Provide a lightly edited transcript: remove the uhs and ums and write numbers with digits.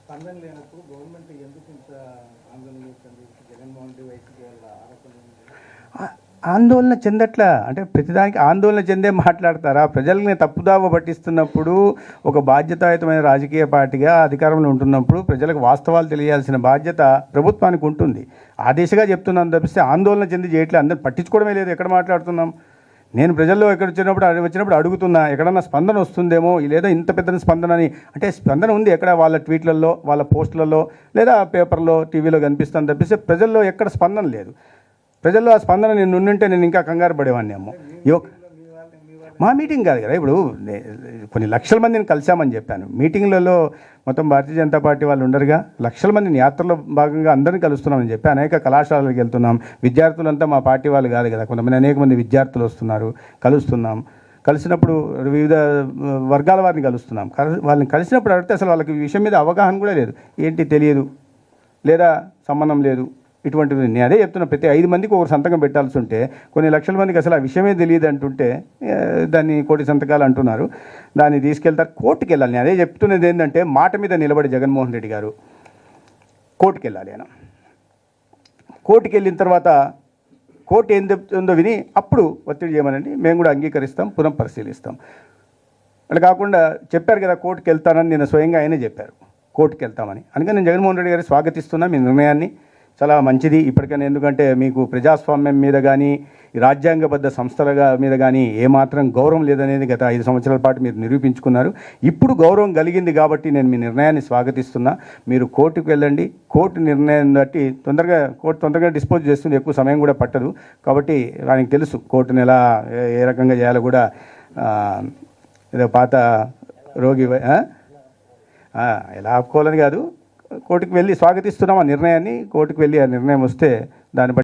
స్పందన లేనప్పుడు గవర్నమెంట్ ఎందుకు ఇంత ఆందోళన చేస్తుంది? జగన్మోహన్ రెడ్డి వైసీపీ వాళ్ళ ఆరోపణలు ఆందోళన చెందట్లా అంటే ప్రతిదానికి ఆందోళన చెందే మాట్లాడతారా? ప్రజల్ని తప్పుదావ పట్టిస్తున్నప్పుడు ఒక బాధ్యతాయుతమైన రాజకీయ పార్టీగా అధికారంలో ఉంటున్నప్పుడు ప్రజలకు వాస్తవాలు తెలియాల్సిన బాధ్యత ప్రభుత్వానికి ఉంటుంది. ఆ దిశగా చెప్తున్నాను తప్పిస్తే ఆందోళన చెంది చేయట్లే. అందరూ పట్టించుకోవడమే లేదు. ఎక్కడ మాట్లాడుతున్నాం? నేను ప్రజల్లో ఎక్కడ వచ్చినప్పుడు అడుగుతున్నా, ఎక్కడన్నా స్పందన వస్తుందేమో, లేదా ఇంత పెద్ద స్పందన అని. అంటే స్పందన ఉంది ఎక్కడ? వాళ్ళ ట్వీట్లలో, వాళ్ళ పోస్టులలో, లేదా పేపర్లో, టీవీలో కనిపిస్తాను తప్పిస్తే ప్రజల్లో ఎక్కడ స్పందన లేదు. ప్రజల్లో ఆ స్పందన నేను ఉండుంటే నేను ఇంకా కంగారు పడేవాడిని ఏమో. మా మీటింగ్ కాదు కదా, ఇప్పుడు కొన్ని లక్షల మందిని కలిసామని చెప్పాను. మీటింగ్లలో మొత్తం భారతీయ జనతా పార్టీ వాళ్ళు ఉండరుగా, లక్షల మందిని యాత్రలో భాగంగా అందరినీ కలుస్తున్నామని చెప్పి అనేక కళాశాలలకు వెళ్తున్నాం. విద్యార్థులంతా మా పార్టీ వాళ్ళు కాదు కదా, కొంతమంది అనేక మంది విద్యార్థులు వస్తున్నారు, కలుస్తున్నాం. కలిసినప్పుడు వివిధ వర్గాల వారిని కలుస్తున్నాం. వాళ్ళని కలిసినప్పుడు అడిగితే అసలు వాళ్ళకి ఈ విషయం మీద అవగాహన కూడా లేదు. ఏంటి తెలియదు, లేదా సంబంధం లేదు, ఇటువంటివి. నేను అదే చెప్తున్నా, ప్రతి 5 మందికి ఒక సంతకం పెట్టాల్సి ఉంటే కొన్ని లక్షల మందికి అసలు ఆ విషయమే తెలియదు అంటుంటే దాన్ని కోటి సంతకాలు అంటున్నారు. దాన్ని తీసుకెళ్తారు, కోర్టుకు వెళ్ళాలి. నేను అదే చెప్తున్నది ఏంటంటే, మాట మీద నిలబడి జగన్మోహన్ రెడ్డి గారు కోర్టుకు వెళ్ళాలి. ఆయన కోర్టుకు వెళ్ళిన తర్వాత కోర్టు ఏం చెప్తుందో విని అప్పుడు ఒత్తిడి చేయమనండి, మేము కూడా అంగీకరిస్తాం, పునః పరిశీలిస్తాం. అలా కాకుండా చెప్పారు కదా కోర్టుకు వెళ్తానని, నేను స్వయంగా ఆయనే చెప్పారు కోర్టుకు వెళ్తామని. అందుకని నేను జగన్మోహన్ రెడ్డి గారికి స్వాగతిస్తున్నా మీ నిర్ణయాన్ని. చాలా మంచిది. ఇప్పటికైనా, ఎందుకంటే మీకు ప్రజాస్వామ్యం మీద కానీ రాజ్యాంగబద్ధ సంస్థల మీద కానీ ఏమాత్రం గౌరవం లేదనేది గత 5 సంవత్సరాల పాటు మీరు నిరూపించుకున్నారు. ఇప్పుడు గౌరవం కలిగింది కాబట్టి నేను మీ నిర్ణయాన్ని స్వాగతిస్తున్నా. మీరు కోర్టుకు వెళ్ళండి. కోర్టు నిర్ణయం బట్టి కోర్టు తొందరగా డిస్పోజ్ చేస్తుంది, ఎక్కువ సమయం కూడా పట్టదు. కాబట్టి ఆయనకు తెలుసు కోర్టును ఎలా ఏ రకంగా చేయాలో కూడా. ఏదో పాత రోగి ఎలా ఆపుకోవాలని కాదు, కోర్టుకు వెళ్ళి స్వాగతిస్తున్నాం ఆ నిర్ణయాన్ని. కోర్టుకు వెళ్ళి ఆ నిర్ణయం వస్తే దాన్ని బట్టి